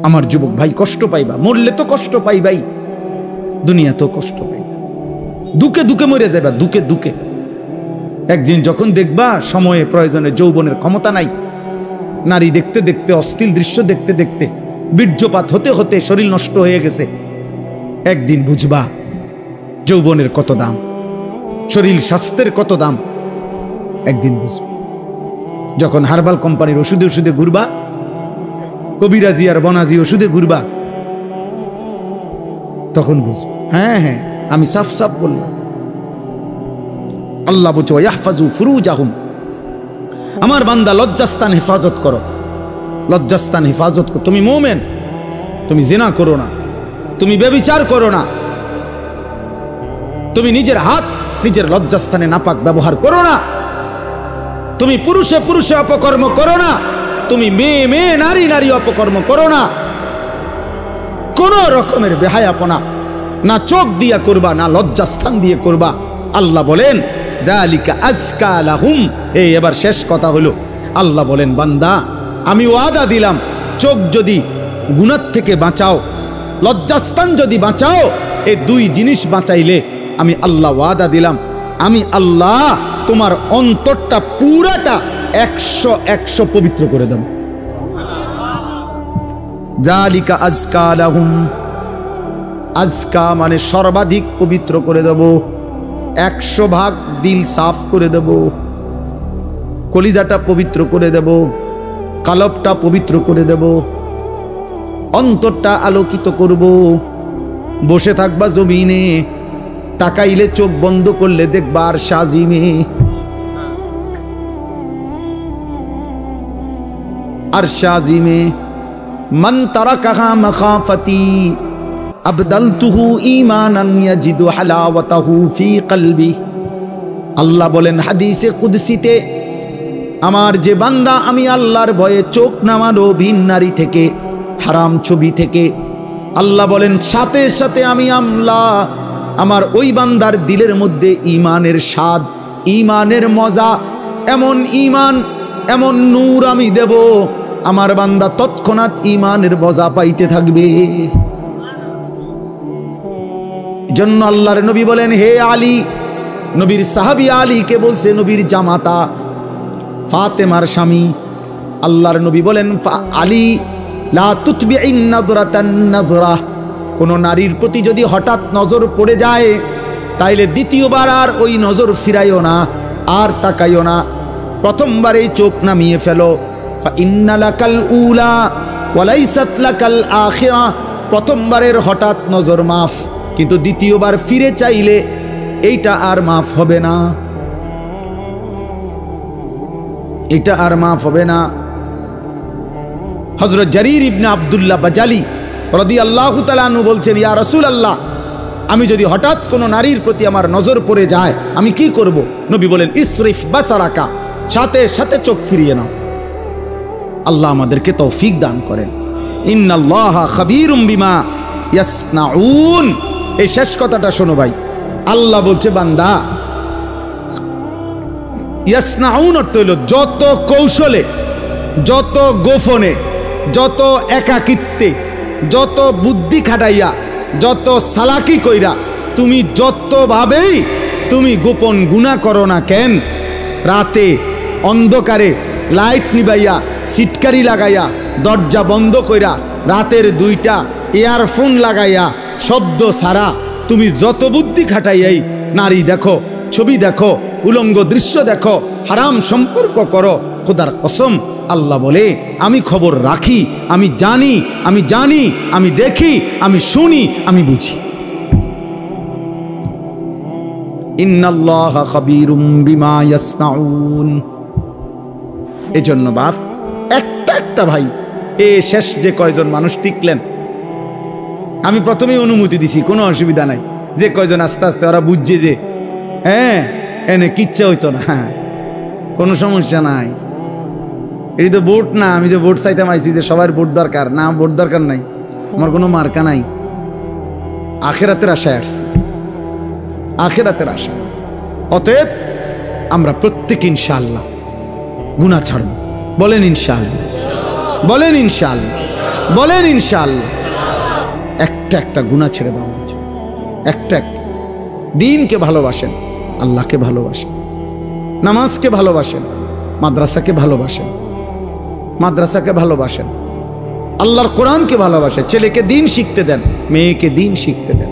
আমার যুবক ভাই, কষ্ট পাইবা, মরলে তো কষ্ট পাইবাই, দুনিয়া তো কষ্ট পাইবা, দুকে দুকে মরে যাবা, দুকে দুকে। একদিন যখন দেখবা সময়ে প্রয়োজনে যৌবনের ক্ষমতা নাই, নারী দেখতে দেখতে, অশ্লীল দৃশ্য দেখতে দেখতে, বীর্যপাত হতে হতে শরীর নষ্ট হয়ে গেছে, একদিন বুঝবা যৌবনের কত দাম, শরীর স্বাস্থ্যের কত দাম, একদিন বুঝবা। যখন হার্বাল কোম্পানির ওষুধে ওষুধে ঘুরবা, কবিরাজি আর বনাজি ওষুধে ঘুরবা, তখন বুঝবা। হ্যাঁ হ্যাঁ, আমি সাফ সাফ বললাম। আল্লাহ বলছে ইয়াহফাজু ফুরুজাহুম, আমার বান্দা লজ্জাস্থান হেফাজত করো, লজ্জাস্থান হেফাজত করো। তুমি মুমিন, তুমি জিনা করো না, তুমি ব্যভিচার করো না, তুমি নিজের হাত নিজের লজ্জাস্থানে নাপাক ব্যবহার করো না, তুমি পুরুষে পুরুষে অপকর্ম করো না, তুমি মেয়ে মেয়ে নারী নারী অপকর্ম করো না, কোন রকমের বেহায়াপনা না চোখ দিয়া করবা, না লজ্জাস্থান দিয়ে করবা। আল্লাহ বলেন যালিকা আজকা লাহুম। এবার শেষ কথা হলো, আল্লাহ বলেন বান্দা আমি ওয়াদা দিলাম, চোখ যদি গুনাহ থেকে বাঁচাও, লজ্জাস্থান যদি বাঁচাও, এই দুই জিনিস বাঁচাইলে আমি আল্লাহ ওয়াদা দিলাম, আমি আল্লাহ তোমার অন্তরটা পুরাটা 100 পবিত্র করে দেব। যালিকা আজকা লাহুম, আজকা মানে সর্বাধিক পবিত্র করে দেব, 100 ভাগ দিল সাফ করে দেব, কলিজাটা পবিত্র করে দেব, কালবটা পবিত্র করে দেব, অন্তরটা আলোকিত করব। বসে থাকবা জমিনে, তাকাইলে চোখ বন্ধ করলে দেখবা আর শাজিমে, আর শাজিমে মান তারাকাহা মাখাফাতি আবদালতুহু ঈমানান ইয়াজিদু হালাওয়াতাহু ফি কলবি। আল্লাহ বলেন হাদিসে কুদসিতে, আমার যে বান্দা আমি আল্লাহর ভয়ে চোখ নামানো ভিন নারী থেকে, হারাম ছবি থেকে, আল্লাহ বলেন সাথে সাথে আমি আল্লাহ আমার ওই বান্দার দিলের মধ্যে ঈমানের স্বাদ, ঈমানের মজা, এমন ঈমান এমন নূর আমি দেব, আমার বান্দা তৎক্ষণাৎ ঈমানের মজা পাইতে থাকবে। জন্য আল্লাহর নবী বলেন হে আলী, নবীর সাহাবী আলীকে বলছে, নবীর জামাতা ফাতেমার স্বামী, আল্লাহর নবী বলেন আলী লা তুতবিইন নাযরাতান নাযরা, কোন নারীর প্রতি যদি হঠাৎ নজর পড়ে যায় তাইলে দ্বিতীয়বার আর ওই নজর ফিরাইও না, আর তাকাইও না, প্রথমবারেই চোখ নামিয়ে ফেলো। ফা ইন্না লাকাল উলা ওয়া লাইসাত লাকাল আখিরা, প্রথমবারের হঠাৎ নজর মাফ, কিন্তু দ্বিতীয়বার ফিরে চাইলে এইটা আর মাফ হবে না, এটা আর মাফ হবে না। হযরত জারীর ইবনে আব্দুল্লাহ বাজালি রাদিয়াল্লাহু তাআলা আনহু বলছেন, ইয়া রাসূলুল্লাহ, আমি যদি হঠাৎ কোনো নারীর প্রতি আমার নজর পড়ে যায় আমি কি করব? নবী বলেন ইসরিফ বাসারাকা, সাথে সাথে চোখ ফিরিয়ে নাও। আল্লাহ আমাদেরকে তৌফিক দান করেন। ইন্নাল্লাহা খাবীরুম বিমা ইয়াসনাউন। এই শেষ কথাটা শোনো ভাই, আল্লাহ বলছে বান্দা, ইয়াসনাউন অর্থ হইল যত কৌশলে, যত গোপনে, যত একাকিত্বে, যত বুদ্ধি খাটাইয়া, যত সালাকি কইরা, তুমি যতভাবেই তুমি গোপন গুনাহ করো না কেন, রাতে অন্ধকারে লাইট নিবাইয়া, সিটকারি লাগাইয়া, দরজা বন্ধ কইরা, রাতের 2টা ইয়ারফোন লাগাইয়া, শব্দ ছাড়া তুমি যত বুদ্ধি খাটাইয়াই নারী দেখো, ছবি দেখো, উলঙ্গ দৃশ্য দেখো, হারাম সম্পর্ক করো, খোদার কসম আল্লাহ বলে আমি খবর রাখি, আমি জানি, আমি জানি, আমি দেখি, আমি শুনি, আমি বুঝি। ইন্নাল্লাহা খাবীরুম বিমা ইয়াসনাউন। এজন্য বাপ একটা ভাই, শেষ যে কয়জন মানুষ টিকলেন, আমি প্রথমেই অনুমতি দিছি, কোনো অসুবিধা নাই, যে কয়জন আস্তে আস্তে ওরা বুঝছে যে হ্যাঁ এনে কিচ্ছা হইতো না, কোনো সমস্যা নাই, এটি তো ভোট না, আমি যে ভোট চাইতাম আইছি যে সবার ভোট দরকার না, ভোট দরকার নাই, আমার কোনো মার্কা নাই, আখিরাতের আশায় আসছি, আখিরাতের আশা। অতএব আমরা প্রত্যেক ইনশাআল্লাহ গুনাহ ছাড়ব। বলেন ইনশাআল্লাহ, বলেন ইনশাআল্লাহ। বলেন ইনশাআল্লাহ। একটা একটা গুনাহ ছেড়ে দাও, একটা একটা। দ্বীনকে ভালোবাসেন, আল্লাহকে ভালোবাসেন, নামাজকে ভালোবাসেন, মাদ্রাসাকে ভালোবাসেন, মাদ্রাসাকে ভালোবাসেন, আল্লাহর কোরআনকে ভালোবাসেন, ছেলেকে দ্বীন শিখতে দেন, মেয়েকে দ্বীন শিখতে দেন।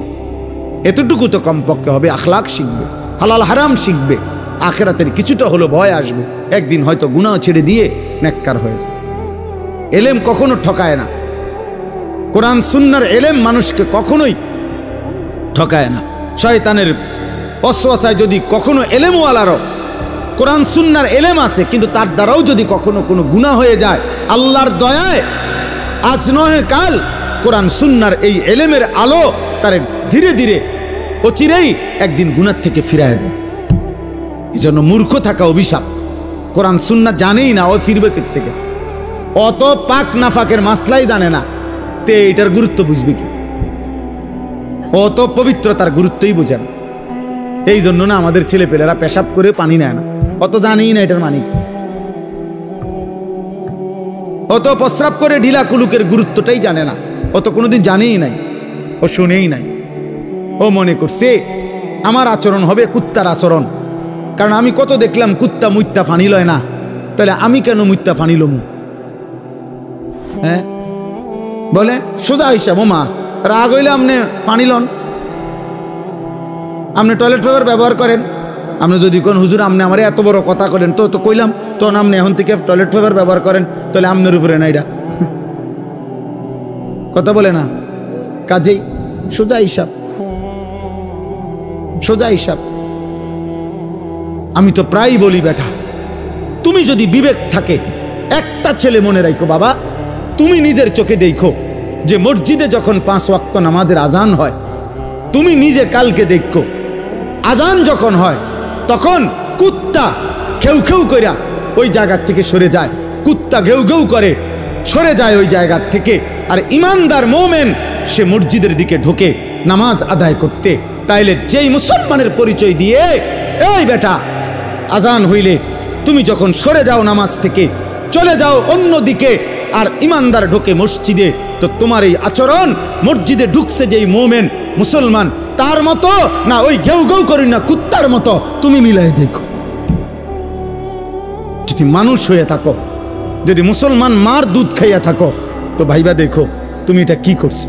এতটুকু তো কমপক্ষে হবে। আখলাক শিখবে, হালাল হারাম শিখবে, আখিরাতের কিছুটা হলো ভয় আসবে, একদিন হয়তো গুনাহ ছেড়ে দিয়ে নেককার হয়ে যায়। এলেম কখনো ঠকায় না, কোরআন সুন্নাহর এলেম মানুষকে কখনোই ঠকায় না। শয়তানের ওয়াসওয়াসায় যদি কখনো এলেমওয়ালারও কোরআন সুন্নাহর এলেম আছে, কিন্তু তার দ্বারাও যদি কখনো কোনো গুনাহ হয়ে যায়, আল্লাহর দয়ায় আজ নয় কাল কোরআন সুন্নাহর এই এলেমের আলো তার ধীরে ধীরে অচিরেই একদিন গুনাহ থেকে ফিরায় দেয়। এই জন্য মূর্খ থাকা অভিশাপ। কোরআন সুন্নাহ জানেই না, ও ফিরবে কোথা থেকে? অত পাক নাফাকের মাসলাই জানে না, তে এটার গুরুত্ব বুঝবে কি? অত পবিত্রতার গুরুত্বই বোঝে না। এই জন্য না আমাদের ছেলেপেলেরা পেশাব করে পানি নেয় না, অত জানেই না এটার মানে কি। অত প্রস্রাব করে ঢিলা কুলুকের গুরুত্বটাই জানে না, অত কোনোদিন জানেই নাই, ও শুনেই নাই। ও মনে করছে আমার আচরণ হবে কুত্তার আচরণ, কারণ আমি কত দেখলাম কুত্তা মুত্তা ফানি লয় না, তাহলে আমি কেন মুত্তা ফানি লমু? হ্যাঁ বলেন, সোজা হিসাব। ও মা, রাগ হইলে আপনি পানি লন, আপনি টয়লেট পেপার ব্যবহার করেন। আপনি যদি কোন হুজুর আপনি আমার এত বড় কথা করেন, তো তো কইলাম তখন আপনি এখন থেকে টয়লেট পেপার ব্যবহার করেন, তাহলে আপনার উপরে না এটা কথা বলে না। কাজেই সোজা হিসাব, সোজা হিসাব। আমি তো প্রায় বলি, বেটা তুমি যদি বিবেক থাকে, একটা ছেলে মনে রাখো বাবা, তুমি নিজের চোখে দেখো যে মসজিদে যখন 5 ওয়াক্ত নামাজের আজান হয়, তুমি নিজে কালকে দেখো আজান যখন হয় তখন কুত্তা খেউ খেউ কইরা ওই জায়গার থেকে সরে যায়, কুত্তা ঘেউ ঘেউ করে সরে যায় ওই জায়গার থেকে, আর ইমানদার মোমেন সে মসজিদের দিকে ঢোকে নামাজ আদায় করতে। তাইলে যেই মুসলমানের পরিচয় দিয়ে, এই বেটা আজান হইলে তুমি যখন সরে যাও নামাজ থেকে, চলে যাও অন্য দিকে, আর ইমানদার ঢোকে মসজিদে, তো তোমার এই আচরণ মসজিদে ঢুকছে যেই মোমেন মুসলমান তার মতো না ওই ঘেউ ঘেউ করি না কুত্তার মতো, তুমি মিলাই দেখো। যদি মানুষ হয়ে থাকো, যদি মুসলমান মার দুধ খাইয়া থাকো, তো ভাইবা দেখো তুমি এটা কি করছো,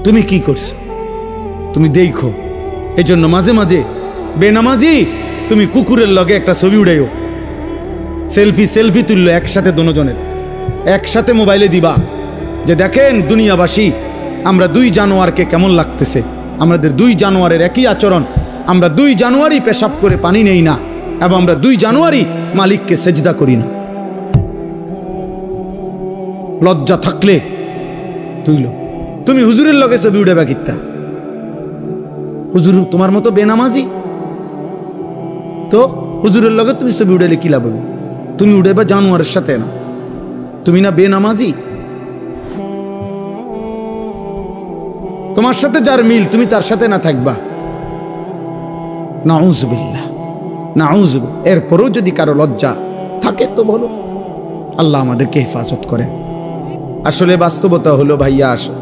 তুমি কি করছো, তুমি দেখো। এই জন্য মাঝে মাঝে বেনামাজি তুমি কুকুরের লগে একটা ছবি উড়াইও, সেলফি সেলফি তুললো একসাথে, দুজনের একসাথে মোবাইলে দিবা যে দেখেন দুনিয়াবাসী আমরা 2 জানুয়ারকে কেমন লাগতেছে, আমাদের 2 জানুয়ারের একই আচরণ, আমরা 2 জানুয়ারি পেশাব করে পানি নেই না, এবং আমরা 2 জানুয়ারি মালিককে সেজদা করি না। লজ্জা থাকলে তুইল, তুমি হুজুরের লগে ছবি উঠাবা কিত্তা? হুজুর তোমার মতো বেনামাজি, তো হুজুরের লগে তুমি ছবি উঠাইলে কি লাভ হবে? তুমি উঠাইবা জানুয়ারের সাথে না, তুমি না বেনামাজি? তোমার সাথে যার মিল তুমি তার সাথে না থাকবা, নাউযুবিল্লাহ নাউযুবিল্লাহ। এরপরও যদি কারো লজ্জা থাকে তো বলো, আল্লাহ আমাদেরকে হেফাজত করেন। আসলে বাস্তবতা হলো ভাইয়া, আসো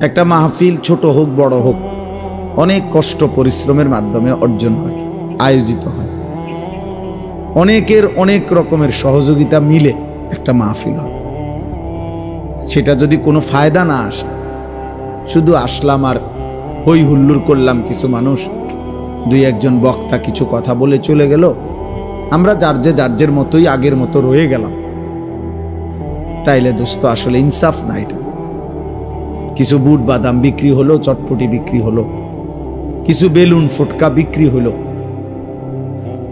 একটা মাহফিল ছোট হোক বড় হোক, অনেক কষ্ট পরিশ্রমের মাধ্যমে অর্জন হয়, আয়োজিত হয়, অনেকের অনেক রকমের সহযোগিতা মিলে একটা মাহফিল হয়। সেটা যদি কোনো ফায়দা না আসে, শুধু আসলাম আর হই হুল্লোড় করলাম, কিছু মানুষ 2-1 বক্তা কিছু কথা বলে চলে গেল, আমরা যার মতোই আগের মতো রয়ে গেলাম, তাইলে দোস্ত আসলে ইনসাফ না। এটা কিছু বুট বাদাম বিক্রি হলো, চটপটি বিক্রি হলো, কিছু বেলুন ফুটকা বিক্রি হলো,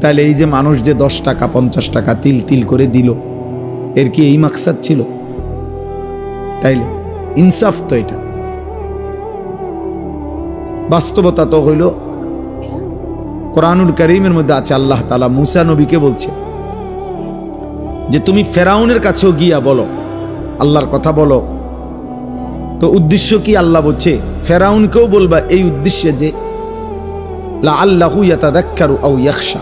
তাহলে এই যে মানুষ যে 10 টাকা 50 টাকা তিল তিল করে দিল, এর কি এই মাকসাদ ছিল? তাইলে ইনসাফ তো এটা। বাস্তবতা তো হইল কোরআনুল কারীমের মধ্যে আছে, আল্লাহ তাআলা মুসা নবীকে বলছে যে তুমি ফেরাউনের কাছেও গিয়া বলো, আল্লাহর কথা বলো। তো উদ্দেশ্য কি? আল্লাহ বলছে ফেরাউনকেও বলবা এই উদ্দেশ্যে যে লাআল্লাহু ইয়াতাযাক্কারু আও ইয়াখশা,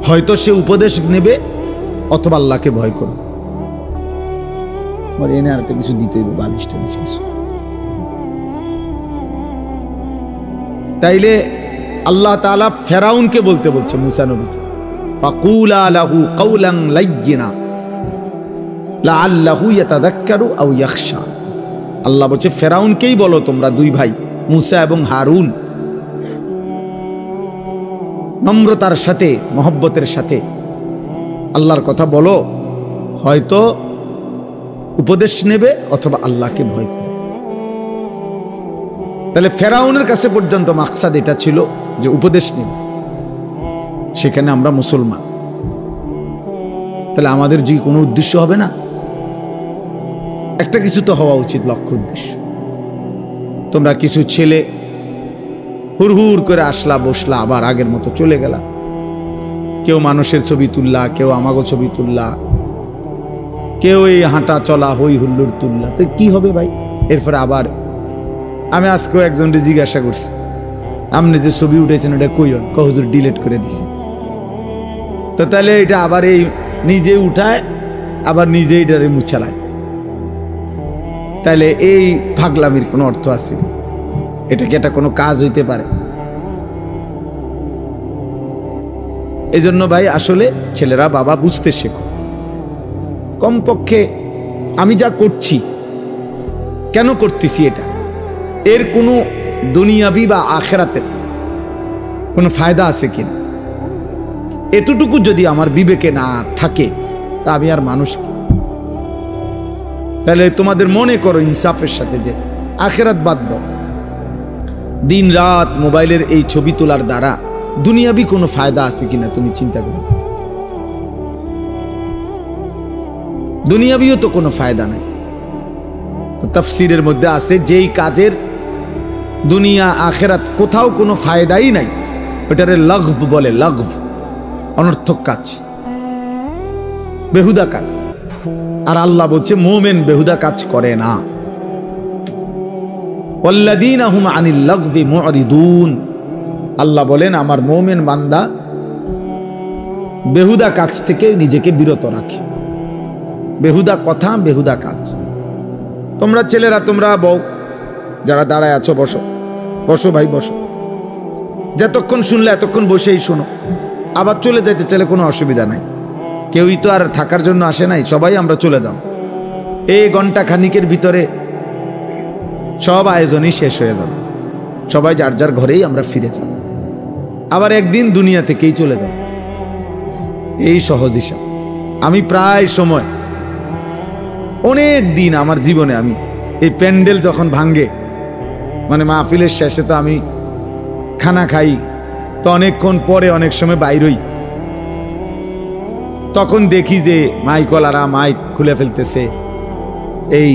হয়তো সে উপদেশ নেবে অথবা আল্লাহকে ভয় করো। এনে আর একটা কিছু দিতে হইব, বালিশটা কিছু। তাইলে আল্লাহ তাআলা ফেরাউনকে বলতে বলছে মুসা নবীকে, ফাকুলা লাহু কাওলান লাইয়িনা লাআল্লাহু ইয়াতাযাক্কারু আও ইয়াখশা। আল্লাহ বলছে ফেরাউনকেই বলো তোমরা দুই ভাই মুসা এবং হারুন, নম্রতার সাথে মহব্বতের সাথে আল্লাহর কথা বলো, হয়তো উপদেশ নেবে অথবা আল্লাহকে ভয় করবে। তাহলে ফেরাউনের কাছে পর্যন্ত মাকসাদ এটা ছিল যে উপদেশ নেবে, সেখানে আমরা মুসলমান, তাহলে আমাদের যে কোনো উদ্দেশ্য হবে না, একটা কিছু তো হওয়া উচিত লক্ষ্য উদ্দেশ্য। তোমরা কিছু ছেলে হুড়হুড় করে আসলা, বসলা, আবার আগের মতো চলে গেলা। কেউ মানুষের ছবি তুললা, কেউ আমাগো ছবি তুললা, কেউ এই হাঁটা চলা হই হুল্লোড় তুললা, তো কি হবে ভাই? এরপরে আবার আমি আজকেও একজনকে জিজ্ঞাসা করছি, আপনি যে ছবি উঠেছেন ওটা কই? হুজুর ডিলিট করে দিছি। তো তাহলে এটা আবার এই নিজে উঠায় আবার নিজে এটারে মুছালায়, তাহলে এই পাগলামির কোনো অর্থ আছে? এটা কি এটা কোনো কাজ হইতে পারে? এই জন্য ভাই আসলে ছেলেরা বাবা বুঝতে শেখো, কমপক্ষে আমি যা করছি কেন করতেছি, এটা এর কোনো দুনিয়াবি বা আখেরাতের কোনো ফায়দা আছে কিনা, এতটুকু যদি আমার বিবেকে না থাকে তা আমি আর মানুষ কি? তাহলে তোমাদের মনে করো ইনসাফের সাথে যে আখেরাত বাদ দাও, দিন রাত মোবাইলের এই ছবি তোলার দ্বারা দুনিয়াবি কোনো ফায়দা আছে কিনা তুমি চিন্তা করো। দুনিয়াবিও তো কোনো ফায়দা নাই। তো তাফসীরের মধ্যে আছে যেই কাজের দুনিয়া আখেরাত কোথাও কোনো ফায়দাই নাই, ওটারে লাগভ বলে, লাগভ, অনর্থক কাজ, বেহুদা কাজ। আর আল্লাহ বলছে মুমিন বেহুদা কাজ করে না। ওয়াল্লাযীনা হুম আনিল লাগযি মুরিদুন, আল্লাহ বলেন আমার মুমিন বান্দা বেহুদা কাজ থেকে নিজেকে বিরত রাখে, বেহুদা কথা, বেহুদা কাজ। তোমরা ছেলেরা, তোমরা বউ যারা দাঁড়ায় আছো, বসো বসো ভাই বসো, যতক্ষণ শুনলে এতক্ষণ বসেই শোনো, আবার চলে যাইতে চাইলে কোনো অসুবিধা নাই, কেউই তো আর থাকার জন্য আসে নাই, সবাই আমরা চলে যাব। এই ঘন্টা খানিকের ভিতরে সব আয়োজনই শেষ হয়ে যাবে, সবাই যার যার ঘরেই আমরা ফিরে যাব, আবার একদিন দুনিয়া থেকেই চলে যাব। এই সহজ হিসাব। আমি প্রায় সময় অনেক দিন আমার জীবনে আমি এই প্যান্ডেল যখন ভাঙ্গে, মানে মাহফিলের শেষে তো আমি খানা খাই, তো অনেকক্ষণ পরে অনেক সময় বাইরই, তখন দেখি যে মাইকওয়ালারা মাইক খুলে ফেলতেছে, এই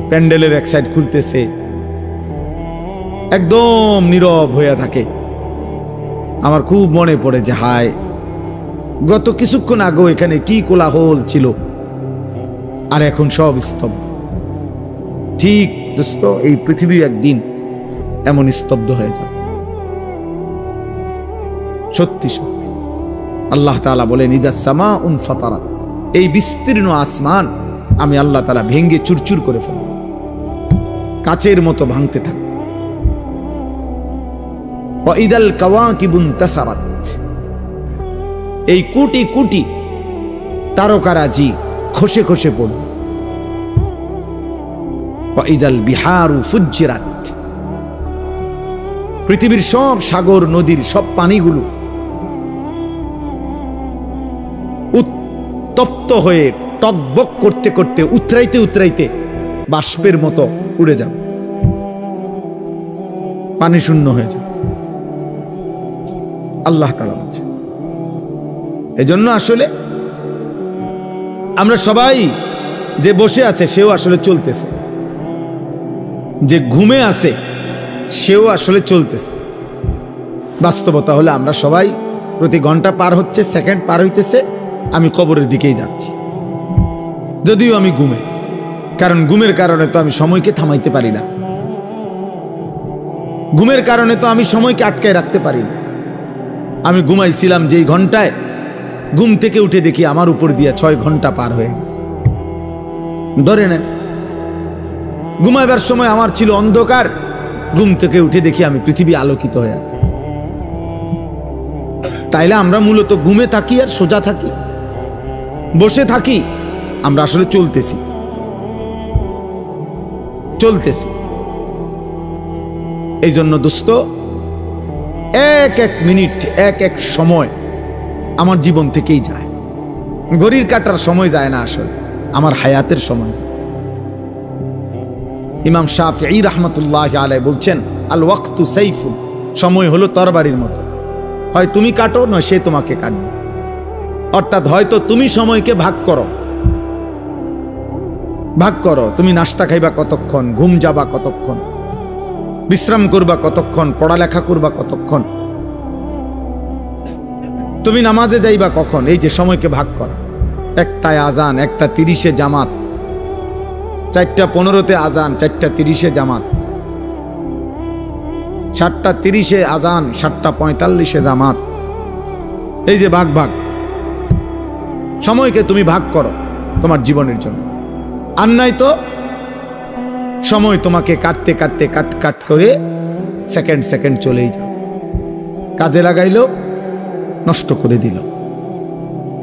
প্যান্ডেলের এক সাইড খুলতেছে, একদম নীরব হয়ে থাকে। আমার খুব মনে পড়ে যে হায়, গত কিছুক্ষণ আগেও এখানে কি কোলাহল ছিল, আর এখন সব স্তব্ধ। ঠিক দোস্ত, এই পৃথিবী একদিন এমন স্তব্ধ হয়ে যাবে, সত্যি সত্যি। আল্লাহ তাআলা বলেন ইজাস সামাউন ফাতারাত, এই বিস্তীর্ণ আসমান আমি আল্লাহ তাআলা ভেঙ্গে চুরচুর করে ফেলব, কাচের মতো ভাঙতে থাকবে। ওয়া ইদাল কাওয়াকিবুন তাসারাত, এই কোটি কোটি তারকারাজি খসে খসে পড়বে। ওয়া ইদাল বিহারু ফুজ্জিরাত, পৃথিবীর সব সাগর নদীর সব পানিগুলো উত্তপ্ত হয়ে টকবক করতে করতে উতরাইতে উতরাইতে বাষ্পের মতো উড়ে যাবে, পানি শূন্য হয়ে যাবে। আল্লাহ তাআলা বলছে। এজন্য আসলে আমরা সবাই, যে বসে আছে সেও আসলে চলতেছে, যে ঘুমে আছে সেও আসলে চলতেছে। বাস্তবতা হলে আমরা সবাই প্রতি ঘন্টা পার হচ্ছে, সেকেন্ড পার হইতেছে, আমি কবরের দিকেই যাচ্ছি, যদিও আমি ঘুমে, কারণ ঘুমের কারণে তো আমি সময়কে থামাইতে পারি না, ঘুমের কারণে তো আমি সময়কে আটকায় রাখতে পারি না। আমি ঘুমাইছিলাম যেই ঘন্টায়, ঘুম থেকে উঠে দেখি আমার উপর দিয়ে 6 ঘন্টা পার হয়ে গেছে। ধরে নেন ঘুমাইবার সময় আমার ছিল অন্ধকার, ঘুম থেকে উঠে দেখি আমি পৃথিবী আলোকিত হয়ে আছে। তাইলে আমরা মূলত ঘুমে থাকি আর সোজা থাকি, বসে থাকি, আমরা আসলে চলতেছি। এই জন্য দোস্ত, এক এক মিনিট, এক এক সময় আমার জীবন থেকেই যায়। ঘড়ির কাটার সময় যায় না, আসলে আমার হায়াতের সময় যায়। ইমাম শাফিঈ রাহমাতুল্লাহি আলাইহি বলছেন, আল ওয়াক্তু সাইফুন, সময় হলো তরবারির মতো, হয় তুমি কাটো নয় সে তোমাকে কাটবে। অর্থাৎ হয়তো তুমি সময়কে ভাগ করো, তুমি নাস্তা খাইবা কতক্ষণ, ঘুম যাবা কতক্ষণ, বিশ্রাম করবা কতক্ষণ, পড়ালেখা করবা কতক্ষণ, তুমি নামাজে যাইবা কখন, এই যে সময়কে ভাগ করা। 1টায় আজান, 1:30 জামাত, 4:15 আজান, 4:30 জামাত, 7:30 আজান, 7:45 জামাত। এই যে ভাগ, সময়কে তুমি ভাগ করো তোমার জীবনের জন্য। আর নাই তো সময় তোমাকে কাটতে কাট করে সেকেন্ড চলেই যাও। কাজে লাগাইলো, নষ্ট করে দিল।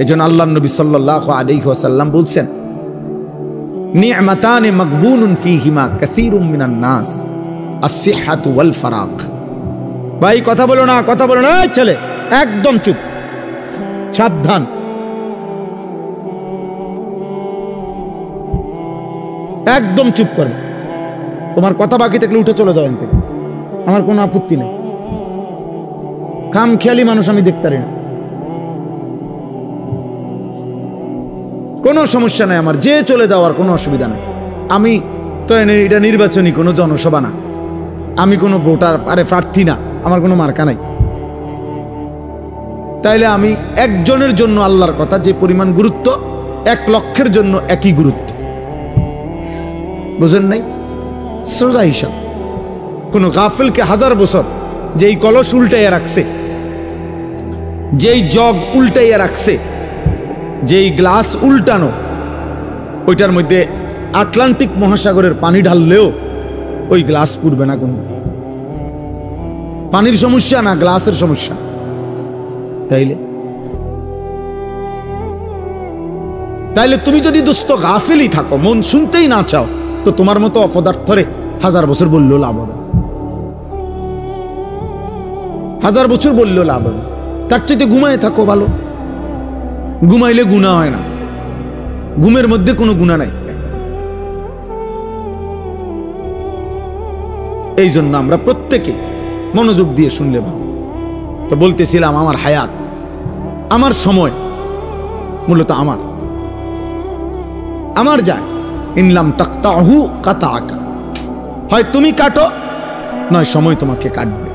এজন্য আল্লাহর নবী সাল্লাল্লাহু আলাইহি ওয়াসাল্লাম বলছেন, নি'মাতানি মাগবুনুন ফীহিমা কাসীরুম মিনান নাস, আস-সিহহাতু ওয়াল ফারাগ। ভাই কথা বলো না, ছেলে একদম চুপ, সাবধান। একদম চুপ করো, তোমার কথা বাকি থাকলে উঠে চলে যাও এখান থেকে, আমার কোনো আপত্তি নেই। খামখেয়ালি মানুষ আমি দেখতে পারি না, কোনো সমস্যা নাই আমার, যে চলে যাওয়ার কোনো অসুবিধা নেই। আমি তো এটা নির্বাচনী কোনো জনসভা না, আমি কোনো ভোটার প্রার্থী না, আমার কোনো মার্কা নাই। তাইলে আমি একজনের জন্য আল্লাহর কথা যে পরিমাণ গুরুত্ব, 1 লক্ষের জন্য একই গুরুত্ব। বুঝেন নাই? সোজা হিসাব। কোন গাফিলকে 1000 বছর যেই কলস উল্টাইয়া রাখছে, যেই জগ উল্টাইয়া রাখছে, যেই গ্লাস উল্টানো, ওইটার মধ্যে আটলান্টিক মহাসাগরের পানি ঢাললেও ওই গ্লাস পুড়বে না। কোন পানির সমস্যা না, গ্লাসের সমস্যা। তাইলে তুমি যদি দোস্ত গাফিলই থাকো, মন শুনতেই না চাও, তো তোমার মতো অপদার্থরে 1000 বছর বললেও লাভ হবে, 1000 বছর বললেও লাভ হবে। তার চাইতে ঘুমায় থাকো ভালো। ঘুমাইলে গুনাহ হয় না, ঘুমের মধ্যে কোনো গুনাহ নাই। এই জন্য আমরা প্রত্যেকে মনোযোগ দিয়ে শুনলে ভালো। তো বলতেছিলাম, আমার হায়াত, আমার সময় মূলত আমার যায়। ইনলাম তাকতাহু কাতাআকা, হয় তুমি কাটো নয় সময় তোমাকে কাটবে,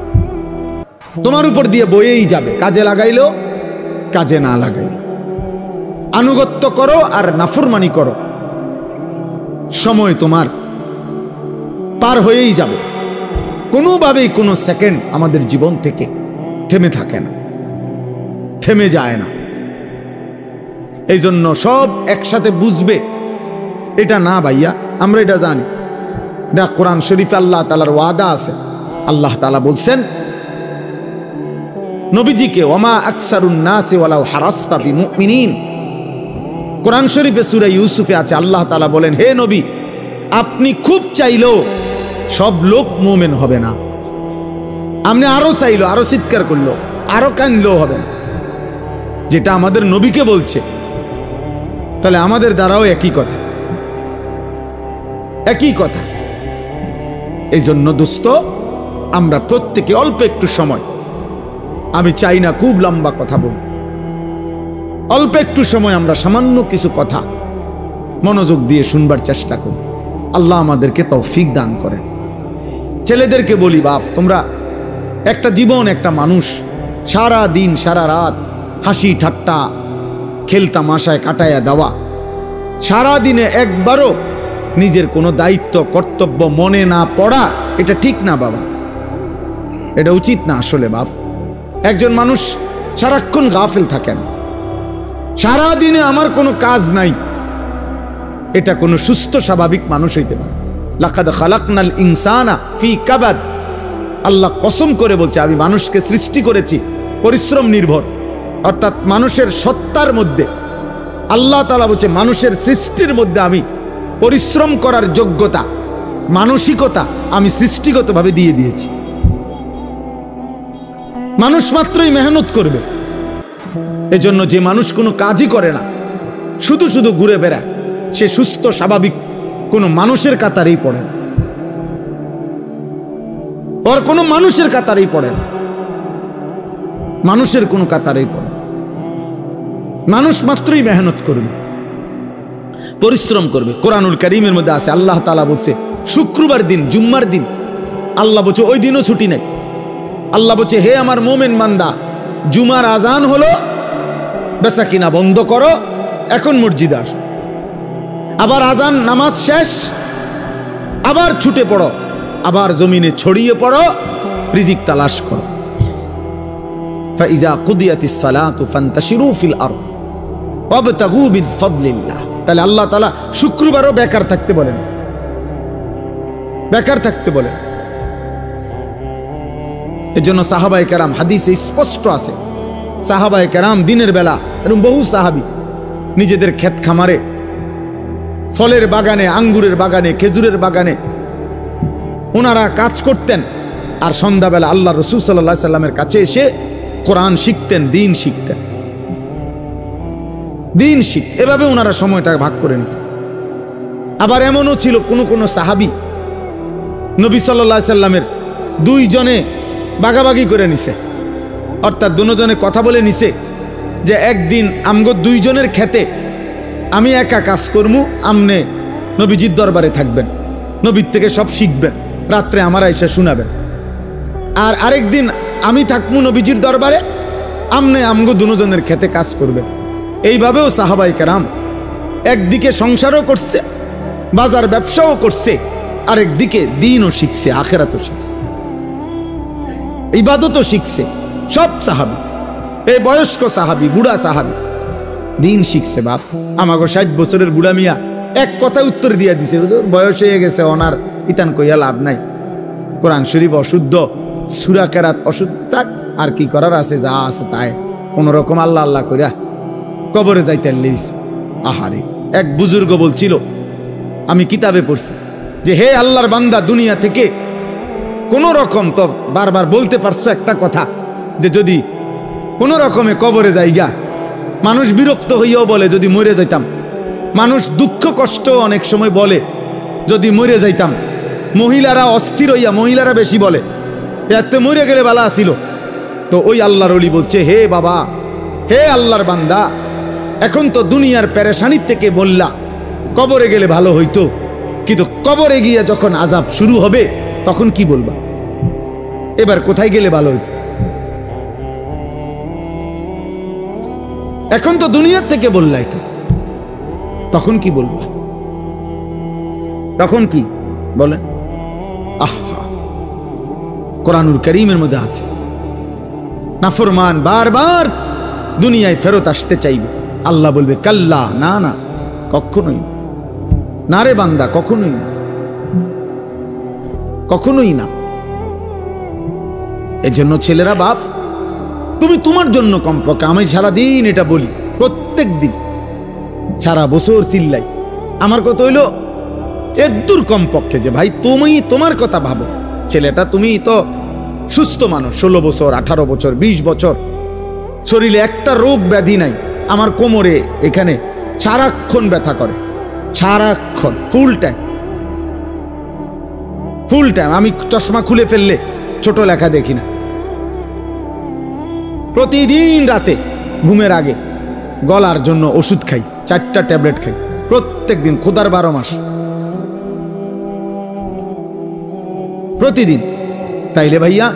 তোমার উপর দিয়ে বয়েই যাবে। কাজে লাগাইলো, কাজে না লাগাইলো, আনুগত্য করো আর নাফরমানি করো, সময় তোমার পার হয়েই যাবে। কোনোভাবেই কোনো সেকেন্ড আমাদের জীবন থেকে থেমে থাকে না, থেমে যায় না। এই জন্য সব একসাথে বুঝবে এটা না ভাইয়া, আমরা এটা জানি। এটা কোরআন শরীফে আল্লাহ তাআলার ওয়াদা আছে। আল্লাহ তাআলা বলছেন নবীজিকে, ওমা আকসারুন নাসি ওয়ালাউ হারাসতা বিমুমিনিন। কোরআন শরীফে সূরা ইউসুফে আছে, আল্লাহ তাআলা বলেন, হে নবী, আপনি খুব চাইলেও সব লোক মুমিন হবে না। আপনি আরো চাইলো, আরো চিৎকার করলো, আরো কাঁদলেও হবে না। যেটা আমাদের নবীকে বলছে, তাহলে আমাদের দ্বারাও একই কথা। এই জন্য দোস্ত, আমরা প্রত্যেকে অল্প একটু সময়, আমি চাই না খুব লম্বা কথা বলতে, অল্প একটু সময় আমরা সামান্য কিছু কথা মনোযোগ দিয়ে শুনবার চেষ্টা করি। আল্লাহ আমাদেরকে তৌফিক দান করেন। ছেলেদেরকে বলি, বাপ, তোমরা একটা জীবন, একটা মানুষ সারা দিন সারা রাত হাসি ঠাট্টা খেলতামাশায় কাটাইয়া দেওয়া, সারা দিনে একবারও নিজের কোনো দায়িত্ব কর্তব্য মনে না পড়া, এটা ঠিক না বাবা, এটা উচিত না আসলে। বাপ, একজন মানুষ সারাক্ষণ গাফিল থাকেন, সারাদিনে আমার কোনো কাজ নাই, এটা কোনো সুস্থ স্বাভাবিক মানুষ হইতে পারে। লাকাদ খালাকনাল ইনসানা ফি কাবাদ, আল্লাহ কসম করে বলছে আমি মানুষকে সৃষ্টি করেছি পরিশ্রম নির্ভর, অর্থাৎ মানুষের সত্তার মধ্যে আল্লাহ তাআলা বলছে মানুষের সৃষ্টির মধ্যে আমি পরিশ্রম করার যোগ্যতা, মানসিকতা আমি সৃষ্টিগতভাবে দিয়ে দিয়েছি। মানুষ মাত্রই মেহনত করবে। এজন্য যে মানুষ কোনো কাজই করে না, শুধু শুধু ঘুরে বেড়ায়, সে সুস্থ স্বাভাবিক কোনো মানুষের কাতারেই পড়ে না, ওর কোনো মানুষের কাতারেই পড়ে না, মানুষের কোনো কাতারেই পড়ে না। মানুষ মাত্রই মেহনত করবে, পরিশ্রম করবে। কোরআনুল কারীমের মধ্যে আছে আল্লাহ তাআলা বলছে শুক্রবার দিন, জুম্মার দিন, আল্লাহ বলছে ওই দিনও ছুটি নেই। আল্লাহ বলছে হে আমার মোমেন বান্দা, জুমার আজান হলো, বেচা কিনা বন্ধ করো, এখন মসজিদে আসো। আবার আজান নামাজ শেষ, আবার ছুটে পড়ো, আবার জমিনে ছড়িয়ে পড়ো, রিজিক তালাশ করো। ফাইজা কুদিয়াতিস সালাতু ফান্তাশিরু ফিল আরদ ওয়াবতাগু মিন ফাদলিল্লাহ। তাহলে আল্লাহ তাআলা শুক্রবারও বেকার থাকতে বলেন, বেকার থাকতে বলেন। এজন্য সাহাবায়ে কেরাম, হাদিসে স্পষ্ট আছে, সাহাবায়ে কেরাম দিনের বেলা, এরকম বহু সাহাবী নিজেদের ক্ষেত খামারে, ফলের বাগানে, আঙ্গুরের বাগানে, খেজুরের বাগানে ওনারা কাজ করতেন, আর সন্ধ্যাবেলা আল্লাহ রাসূল সাল্লাল্লাহু আলাইহি সাল্লামের কাছে এসে কোরআন শিখতেন, দ্বীন শিখতেন, দ্বীন শিখ। এভাবে ওনারা সময়টা ভাগ করে নিছে। আবার এমনও ছিল কোন কোন সাহাবী নবী সাল্লাল্লাহু আলাইহি সাল্লামের দুইজনে ভাগাভাগি করে নিছে, অর্থাৎ দুজনে কথা বলে নিছে যে একদিন আমগো দুইজনের খেতে আমি একা কাজ করবো, আমনে নবীজির দরবারে থাকবেন, নবীর থেকে সব শিখবেন, রাত্রে আমার এসে শোনাবেন। আর আরেকদিন আমি থাকবো নবীজির দরবারে, আমনে আমগো দুজনের খেতে কাজ করবেন। এইভাবেও সাহাবায়ে কেরাম একদিকে সংসারও করছে, বাজার ব্যবসাও করছে, আরেকদিকে দ্বীনও শিখছে, আখিরাতও শিখছে, ইবাদতও শিখছে। সব সাহাবী, এই বয়স্ক সাহাবী, বুড়া সাহাবী দ্বীন শিখছে। বাপ আমাগো 60 বছরের বুড়া মিয়া এক কথায় উত্তর দিয়ে দিছে, বয়স হয়ে গেছে, ওনার ইতান কইয়া লাভ নাই, কোরআন শরীফ অশুদ্ধ, সূরা কেরাত অশুদ্ধ, থাক আর কি করার আছে, যা আছে তাই কোন রকম আল্লাহ আল্লাহ কইরা কবরে যাইতে লইছে। আহারে, এক বুজুর্গ বলছিল, আমি কিতাবে পড়ছি যে হে আল্লাহর বান্দা, দুনিয়া থেকে কোন রকম, তো বারবার বলতে পারছো একটা কথা যে যদি কোন রকমে কবরে যাইগা, মানুষ বিরক্ত হইয়াও বলে যদি মরে যাইতাম, মানুষ দুঃখ কষ্ট অনেক সময় বলে যদি মরে যাইতাম, মহিলারা অস্থির হইয়া, মহিলারা বেশি বলে এতে মরে গেলে ভালো আসিল। তো ওই আল্লাহর ওলি বলছে হে বাবা, হে আল্লাহর বান্দা, এখন তো দুনিয়ার পেরেশানির থেকে বললা কবরে গেলে ভালো হইতো, কিন্তু কবরে গিয়ে যখন আযাব শুরু হবে তখন কি বলবা? এবার কোথায় গেলে ভালো হইতো? এখন তো দুনিয়ার থেকে বললা এটা, তখন কি বলবা? তখন কি বলেন? আহা, কোরআনুল কারীমের মধ্যে আছে নাফরমান বারবার দুনিয়ায় ফেরত আসতে চাইবে, আল্লাহ বলবে কাল্লা, না না, কখনোই না রে বান্দা, কখনোই না, কখনোই না। এর জন্য ছেলেরা, বাপ তুমি তোমার জন্য কমপক্ষে, আমি সারাদিন এটা বলি, প্রত্যেক দিন সারা বছর চিল্লাই, আমার কথা হইল এদূর কমপক্ষে যে ভাই তুমি তোমার কথা ভাবো। ছেলেটা তুমি তো সুস্থ মানুষ, 16 বছর 18 বছর 20 বছর, শরীরে একটা রোগ ব্যাধি নাই। আমার কোমরে এখানে সারাক্ষণ ব্যথা করে, সারাক্ষণ, ফুল টাইম, ফুল টাইম। আমি চশমা খুলে ফেললে ছোট লেখা দেখি না। প্রতিদিন রাতে ঘুমের আগে গলার জন্য ওষুধ খাই, 4টা ট্যাবলেট খাই প্রত্যেক দিন, খোদার 12 মাস প্রতিদিন। তাইলে ভাইয়া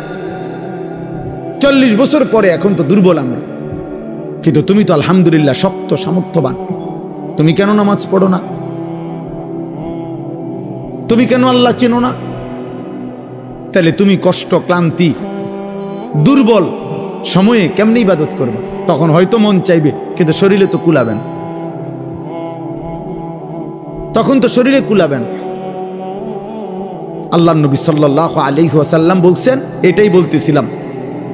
40 বছর পরে এখন তো দুর্বল আমরা, কিন্তু তুমি তো আলহামদুলিল্লাহ শক্ত সামর্থ্যবান। তুমি কেন নামাজ পড়ো না? তুমি কেন আল্লাহ চেনো না? তাহলে তুমি কষ্ট, ক্লান্তি, দুর্বল সময়ে কেমনে ইবাদত করবে? তখন হয়তো মন চাইবে, কিন্তু শরীরে তো কুলাবেন, তখন তো শরীরে কুলাবেন। আল্লাহ নবী সাল্লাল্লাহু আলাইহি ওয়াসাল্লাম বলছেন, এটাই বলতেছিলাম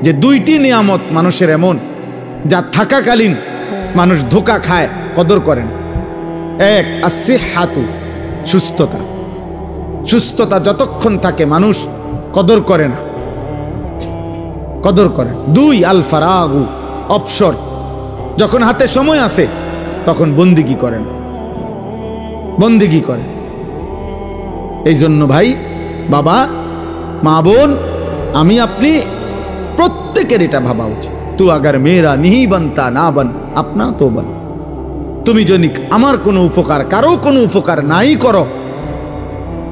যে দুইটি নিয়ামত মানুষের এমন, যা থাকাকালীন মানুষ ধোঁকা খায়, কদর করেন। এক, আসিহাতু, সুস্থতা। সুস্থতা যতক্ষণ থাকে মানুষ কদর করে না, কদর করে। দুই, আল ফারাগু, অবসর। যখন হাতে সময় আছে তখন বন্দিগি করেন, বন্দিগি করেন। এই জন্য ভাই, বাবা, মা, বোন, আমি আপনি প্রত্যেকের এটা ভাবা উচিত। তু আগার মেয়েরা নিহি বানতা না বান আপনা তো বান। তুমি যদি আমার কোনো উপকার, কারো কোনো উপকার নাই করো,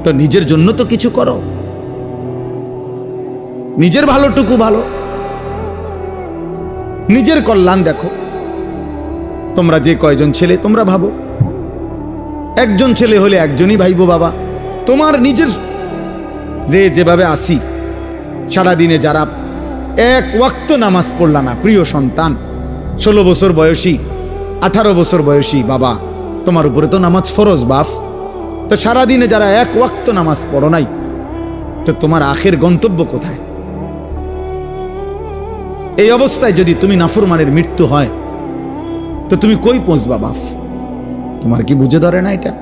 তো নিজের জন্য তো কিছু করো, নিজের ভালোটুকু ভালো, নিজের কল্যাণ দেখো। তোমরা যে কয়জন ছেলে তোমরা ভাবো, একজন ছেলে হলে একজনই ভাইবো বাবা। তোমার নিজের যেভাবে আসি, সারাদিনে যারা এক ওয়াক্ত নামাজ পড়লা না, প্রিয় সন্তান, 16 বছর বয়সী, 18 বছর বয়সী বাবা, তোমার উপরে তো নামাজ ফরজ বাপ। তো সারাদিনে যারা এক ওয়াক্ত নামাজ পড়ো নাই, তো তোমার আখের গন্তব্য কোথায়? এই অবস্থায় যদি তুমি নাফরমানের মৃত্যু হয়, তো তুমি কই পৌঁছবা বাপ? তোমার কি বুঝে ধরে না এটা?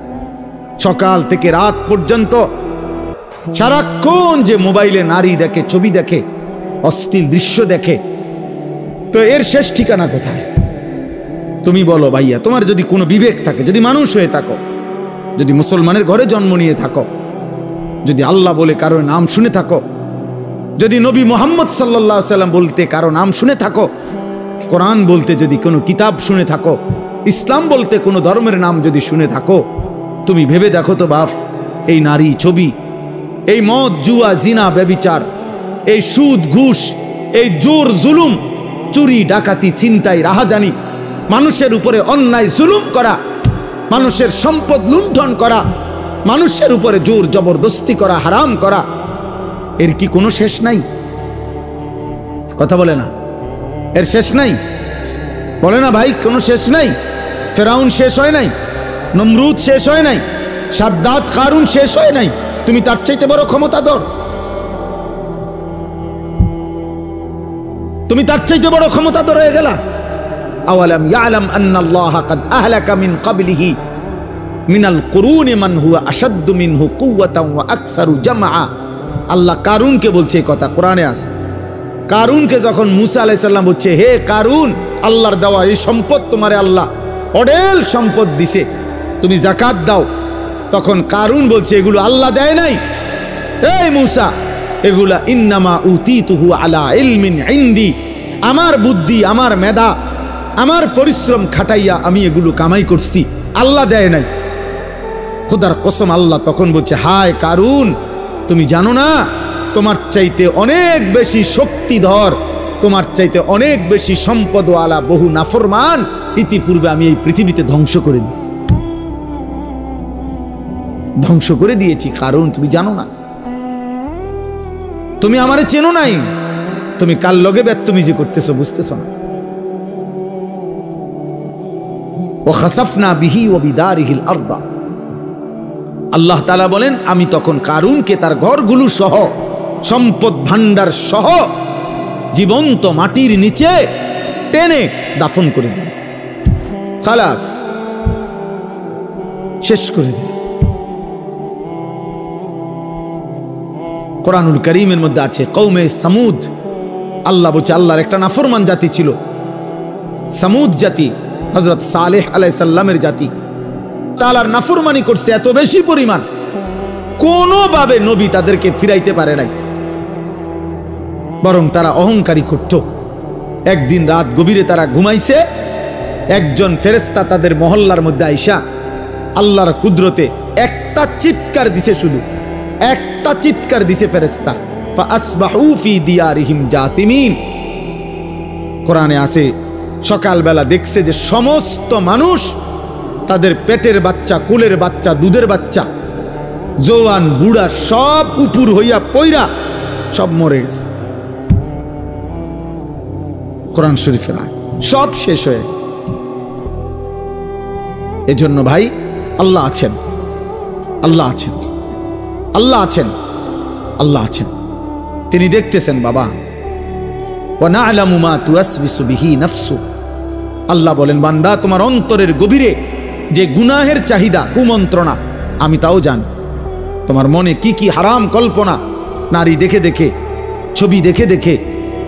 সকাল থেকে রাত পর্যন্ত সারাক্ষণ যে মোবাইলে নারী দেখে, ছবি দেখে, অশ্লীল দৃশ্য দেখে, তো এর শেষ ঠিকানা কোথায়? তুমি বলো ভাইয়া, তোমার যদি কোনো বিবেক থাকে, যদি মানুষ হয়ে থাকো, যদি মুসলমানের ঘরে জন্ম নিয়ে থাকো, যদি আল্লাহ বলে কারো নাম শুনে থাকো, যদি নবী মুহাম্মদ সাল্লাল্লাহু আলাইহি ওয়াসাল্লাম বলতে কারো নাম শুনে থাকো, কোরআন বলতে যদি কোনো কিতাব শুনে থাকো, ইসলাম বলতে কোনো ধর্মের নাম যদি শুনে থাকো, তুমি ভেবে দেখো তো বাপ, এই নারী, ছবি, এই মদ, জুয়া, জিনা, ব্যভিচার, এই সুদ, ঘুষ, এই জোর জুলুম, চুরি, ডাকাতি, ছিনতাই, রাহাজানি, মানুষের উপরে অন্যায় জুলুম করা, মানুষের সম্পদ লুণ্ঠন করা, মানুষের উপরে জোর জবরদস্তি করা, হারাম করা, এর কি কোনো শেষ নাই? কথা বলে না, এর শেষ নাই? বলে না ভাই, কোনো শেষ নাই? ফেরাউন শেষ হয় নাই, নমরুদ শেষ হয় নাই, সাদ্দাত, কারুন শেষ হয় নাই? তুমি তার চাইতে বড় ক্ষমতাধর? তুমি তার চাইতে বড় ক্ষমতাধর হয়ে গেলা? আওয়ালাম ইয়ালাম আন্নাল্লাহা কাদ আহলাকা মিন ক্বাবলিহি মিনাল কুরুনি মান হুয়া আশাদ্দু মিনহু কুওয়াতান ওয়া আকসারু জামআ। আল্লাহ কারুনকে বলছে এই কথা, কোরআনে আছে। কারুনকে যখন মুসা আলাইহিস সালাম বলছে, হে কারুন, আল্লাহর দেওয়া এই সম্পদ তোমারে আল্লাহ অঢেল সম্পদ দিছে, তুমি যাকাত দাও, তখন কারুন বলছে এগুলো আল্লাহ দেয় নাই, এই মুসা, এগুলা ইন্নামা উতিতুহু আলা ইলমিন ইনদি, আমার বুদ্ধি, আমার মেধা, আমার পরিশ্রম খাটাইয়া আমি এগুলো কামাই করছি, আল্লাহ দেয় নাই। খোদার কসম, আল্লাহ তখন বলছে, হায় কারুন, তুমি জানো না তোমার চাইতে অনেক বেশি শক্তিধর, তোমার চাইতে অনেক বেশি সম্পদওয়ালা বহু নাফরমান ইতিপূর্বে আমি এই পৃথিবীতে ধ্বংস করে দিয়েছি, ধ্বংস করে দিয়েছি। কারণ তুমি জানো না, তুমি আমারে চেনো নাই, তুমি কার লগে বেত্তমিজি করতেছো বুঝতেছো না। ওয়া খাসাফনা বিহি ওয়া বিদারিহিল আরদা, আল্লাহ তাআলা বলেন, আমি তখন কারুনকে তার ঘরগুলো সহ, সম্পদ ভান্ডার সহ জীবন্ত মাটির নিচে টেনে দাফন করে দিল, খালাস, শেষ করে দিল। কোরআনুল কারীমের মধ্যে আছে কওমে সামুদ, আল্লাহ বলছে আল্লাহর একটা নাফরমান জাতি ছিল, সামুদ জাতি, হযরত সালেহ আলাইহিস সালামের জাতি। তাআলার নাফরমানি করছে এত বেশি পরিমাণ, কোনোভাবে নবী তাদেরকে ফিরাইতে পারে নাই, বরং তারা অহংকারী করত। একদিন রাত গভীরে তারা ঘুমাইছে, একজন ফেরেশতা তাদের মহল্লার মধ্যে আইসা আল্লাহর কুদরতে একটা চিৎকার দিছে, শুধু একটা চিৎকার দিছে ফেরেশতা, ফাআসবাহু ফি দিয়ারিহিম জাসিমিন। কোরআনে আছে সকালবেলা দেখছে যে সমস্ত মানুষ, তাদের পেটের বাচ্চা, কুলের বাচ্চা, দুধের বাচ্চা, জওয়ান বুড়া সব উপুর হইয়া পইরা সব মরে গেছে। কোরআন শরীফের আয়াত। সব শেষ হয়ে গেছে। এজন্য ভাই, আল্লাহ আছেন, আল্লাহ আছেন, আল্লাহ আছেন, আল্লাহ আছেন। তিনি দেখতেছেন বাবা। ওয়া না'লামু মা তুওয়াসবিসু বিহি নাফসু। আল্লাহ বলেন, বান্দা তোমার অন্তরের গভীরে যে গুনাহের চাহিদা, কুমন্ত্রণা, আমি তাও জানি। তোমার মনে কি কি হারাম কল্পনা, নারী দেখে দেখে, ছবি দেখে দেখে,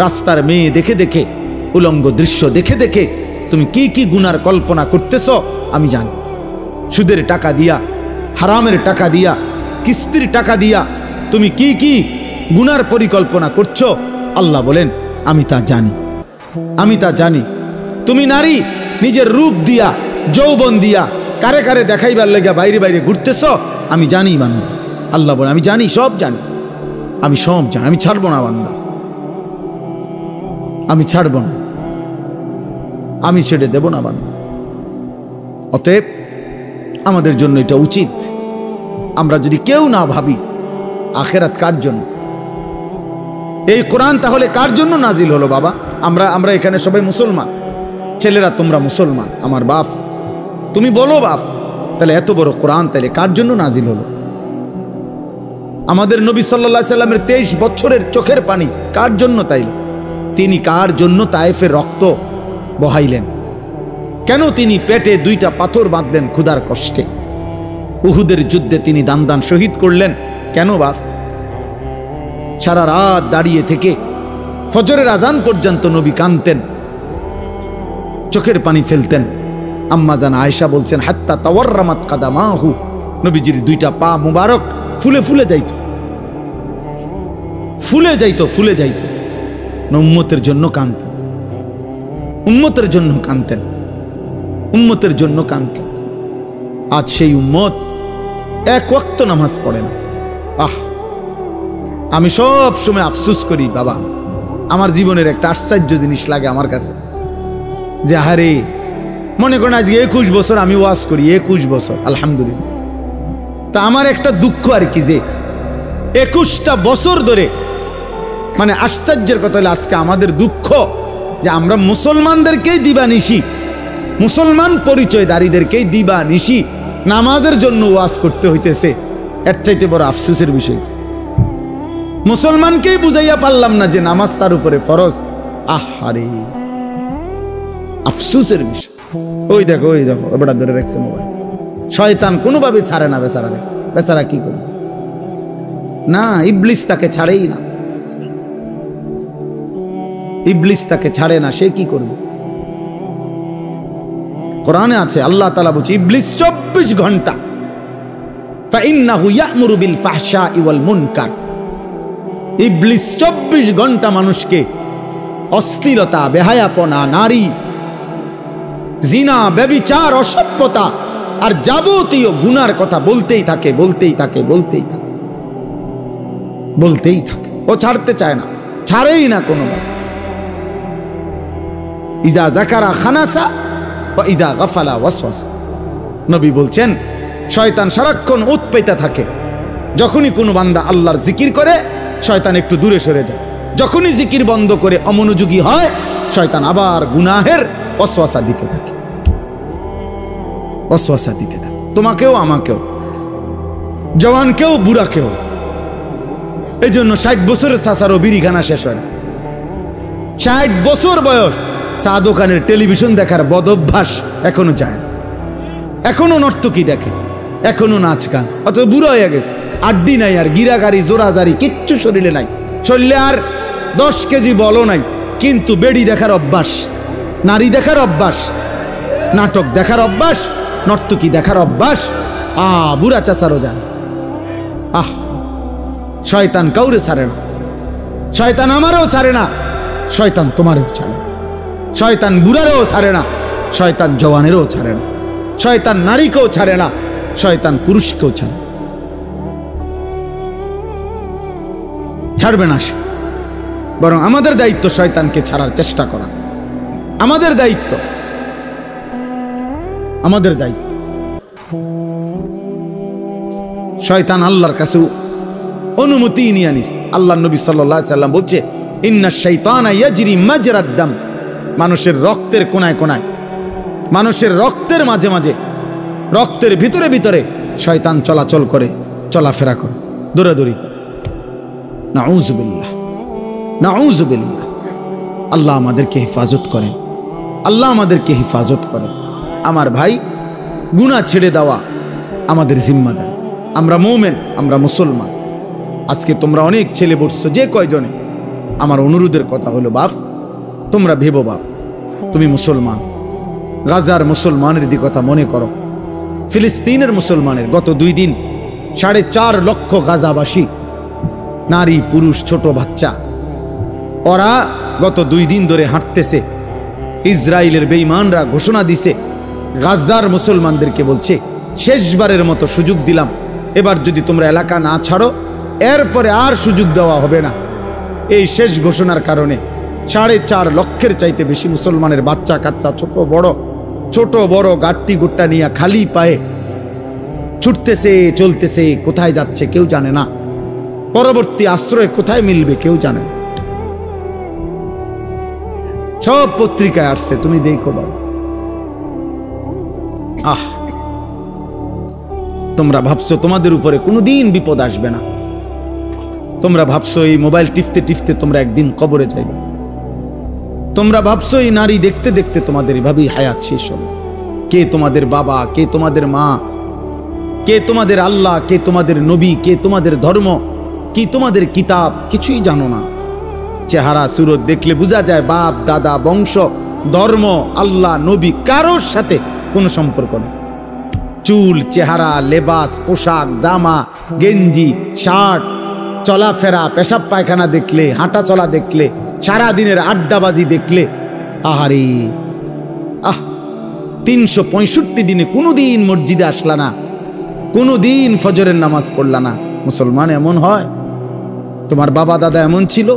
রাস্তার মেয়ে দেখে দেখে, উলঙ্গ দৃশ্য দেখে দেখে তুমি কি কি গুনার কল্পনা করতেছ আমি জানি। সুদের টাকা দিয়া, হারামের টাকা দিয়া, কিস্তির টাকা দিয়া তুমি কি কি গুনার পরিকল্পনা করছো, আল্লাহ বলেন আমি তা জানি, আমি তা জানি। তুমি নারী নিজের রূপ দিয়া, যৌবন দিয়া কারে কারে দেখাইবার লেগে বাইরে বাইরে ঘুরতেছ, আমি জানি বান্দা। আল্লাহ বলে আমি জানি, সব জানি, আমি সব জানি, আমি ছাড়বো না বান্দা, আমি ছাড়বো না, আমি ছেড়ে দেব না বান্দা। অতএব আমাদের জন্য এটা উচিত, আমরা যদি কেউ না ভাবি আখেরাত কার জন্য, এই কোরআন তাহলে কার জন্য নাজিল হলো বাবা? আমরা এখানে সবাই মুসলমান, ছেলেরা তোমরা মুসলমান, আমার বাপ, তুমি বলো বাপ, তাহলে এত বড় কোরআন তাহলে কার জন্য নাজিল হলো? আমাদের নবী সাল্লাল্লাহু আলাইহি সাল্লামের 23 বছরের চোখের পানি কার জন্য? তাইলে তিনি কার জন্য তায়েফের রক্ত বহাইলেন? কেন তিনি পেটে 2টা পাথর বাঁধলেন ক্ষুধার কষ্টে? উহুদের যুদ্ধে তিনি দান দান শহীদ করলেন কেন বাপ? সারা রাত দাঁড়িয়ে থেকে ফজরের আজান পর্যন্ত নবী কাঁদতেন, চোখের পানি ফেলতেন। আম্মা জান আয়েশা বলছেন, হাত্তা তাওয়াররামাত কাদামাহু, নবীজির 2টা পা মুবারক ফুলে ফুলে যাইত, ফুলে যাইত, ফুলে যাইত। উম্মতের জন্য কাঁদতেন, উম্মতের জন্য কাঁদতেন, উম্মতের জন্য কাঁদতেন। আজ সেই উম্মত এক ওয়াক্ত নামাজ পড়ে না। আহ, আমি সব সময় আফসোস করি বাবা, আমার জীবনের একটা আশ্চর্য জিনিস লাগে আমার কাছে, যে আরে মনে করেন আজকে 21 বছর আমি ওয়াজ করি, 21 বছর আলহামদুলিল্লাহ। তা আমার একটা দুঃখ আর কি, যে 21টা বছর ধরে, মানে আশ্চর্যের কথা হলো আজকে আমাদের দুঃখ যে আমরা মুসলমানদেরকেই দিবানিশি, মুসলমান পরিচয়দারীদেরকেই দিবানিশি নামাজের জন্য ওয়াজ করতে হইতেছে। এর চাইতে বড় আফসোসের বিষয়, মুসলমানকেই বুঝাইয়া পারলাম না যে নামাজ তার উপরে ফরজ। আহারে আফসোসের বিষয়। ওই দেখো, ওই দেখো, এবার ধরে রাখছে মোবাইল। শয়তান কোনোভাবে ছাড়ে না বেচারারে। বেচারা কি করবে? না, ইবলিস তাকে ছাড়েই না, ইবলিস তাকে ছাড়ে না, সে কি করবে? কোরআনে আছে, আল্লাহ তাআলা বলছে ইবলিস 24 ঘন্টা ফাইন্নাহু ইয়া'মুরু বিল ফাহশাই ওয়াল মুনকার। ইবলিস 24 ঘন্টা মানুষকে অশ্লীলতা, বেহায়াপনা, নারী, জিনা, ব্যভিচার, অসভ্যতা আর যাবতীয় গুনার কথা বলতেই থাকে, বলতেই থাকে, বলতেই থাকে, বলতেই থাকে। ও ছাড়তে চায় না, ছাড়েই না কোনো। ইজা যাকারা খানাসা ওয়া ইজা গাফালা ওয়াসওয়াসা। নবী বলছেন শয়তান সারাক্ষণ উৎপেতে থাকে। যখনই কোনো বান্দা আল্লাহর জিকির করে শয়তান একটু দূরে সরে যায়, যখনই জিকির বন্ধ করে অমনোযোগী হয় শয়তান আবার গুনাহের ওয়াসওয়াসা দিতে থাকে, ওয়াসওয়াসা দিতে থাকে। তোমাকেও, আমাকেও, জওয়ানকেও, বুড়াকেও। এই জন্য 60 বছরের চাচারও বিড়িখানা শেষ হয় না। 60 বছর বয়স, চা দোকানের টেলিভিশন দেখার বদভ্যাস এখনো যায় না, এখনো নর্তকী দেখে, এখনো নাচ গান। অত বুড়ো হয়ে গেছে, আড্ডি নাই আর, গিরাগাড়ি, জোরাজারি কিচ্ছু শরীরে নাই, শরীরে আর 10 কেজি বলও নাই, কিন্তু বেড়ি দেখার অভ্যাস, নারী দেখার অভ্যাস, নাটক দেখার অভ্যাস, নর্তকী দেখার অভ্যাস। বুড়া চাচারও যায়। আহ, শয়তান কাউরে ছাড়ে না, শয়তান আমারও ছাড়ে না, শয়তান তোমারও ছাড়ে না, শয়তান বুড়ারও ছাড়ে না, শয়তান জওয়ানেরও ছাড়ে না, শয়তান নারীকেও ছাড়ে না, শয়তান পুরুষকেও ছাড়ে, ছাড়বে না সে। বরং আমাদের দায়িত্ব শয়তানকে ছাড়ার চেষ্টা করা, আমাদের দায়িত্ব, আমাদের দায়িত্ব। শয়তান আল্লাহর কাছে অনুমতি নিয়ে আনিস। আল্লাহ নবী সাল্লাল্লাহু আলাইহি সাল্লাম বলছে, ইন্নাশ শাইতানা ইয়াজরি মাজরাদ দাম মানুষের রক্তের কোনায় কোনায়, মানুষের রক্তের মাঝে মাঝে, রক্তের ভিতরে ভিতরে শয়তান চলাচল করে, চলাফেরা করে, দৌড়াদৌড়ি। নাউযুবিল্লাহ, নাউযুবিল্লাহ। আল্লাহ আমাদেরকে হেফাজত করেন, আল্লাহ আমাদেরকে হেফাজত করেন। আমার ভাই, গুনাহ ছেড়ে দেওয়া আমাদের জিম্মাদার। আমরা মুমিন, আমরা মুসলমান। আজকে তোমরা অনেক ছেলে বসছো, যে কয়জনে, আমার অনুরোধের কথা হলো, বাপ তোমরা ভেবো, বাপ তুমি মুসলমান, গাজার মুসলমানের দিকে কথা মনে করো, ফিলিস্তিনের মুসলমানের। গত 2 দিন 4.5 লক্ষ গাজাবাসী, নারী পুরুষ ছোট বাচ্চা, ওরা গত 2 দিন ধরে হাঁটতেছে। ইসরায়েলের বেঈমানরা ঘোষণা দিছে, গাজার মুসলমানদেরকে বলছে, শেষবারের মতো সুযোগ দিলাম, এবার যদি তোমরা এলাকা না ছাড়ো, এরপরে আর সুযোগ দেওয়া হবে না। এই শেষ ঘোষণার কারণে 4.5 লক্ষের চাইতে বেশি মুসলমানের বাচ্চা কাচ্চা, ছোট বড় গাট্টি গুট্টা নিয়ে খালি পায়ে ছুটতেছে, চলতেছে। কোথায় যাচ্ছে কেউ জানে না, পরবর্তী আশ্রয় কোথায় মিলবে কেউ জানে না। সব পত্রিকায় আসছে, তুমি দেখো বাবা। তোমরা ভাবছো তোমাদের উপরে কোনোদিন বিপদ আসবে না, তোমরা ভাবছো এই মোবাইল টিপতে টিপতে তোমরা একদিন কবরে যাইবে, তোমরা ভাবছো এই নারী দেখতে দেখতে তোমাদের এভাবেই হায়াত শেষ হবে। কে তোমাদের বাবা, কে তোমাদের মা, কে তোমাদের আল্লাহ, কে তোমাদের নবী, কে তোমাদের ধর্ম, কি তোমাদের কিতাব, কিছুই জানো না। চেহারা সুরত দেখলে বোঝা যায় বাপ দাদা বংশ ধর্ম আল্লাহ নবী কারোর সাথে কোনো সম্পর্ক নেই। চুল চেহারা লেবাস পোশাক জামা গেঞ্জি শার্ট চলাফেরা পেশাব পায়খানা দেখলে হাঁটা চলা দেখলে সারাদিনের আড্ডাবাজি দেখলে আহারে 365 দিনে কোনোদিন মসজিদে আসলা না, কোনোদিন ফজরের নামাজ পড়লা না। মুসলমান এমন হয়? তোমার বাবা দাদা এমন ছিল?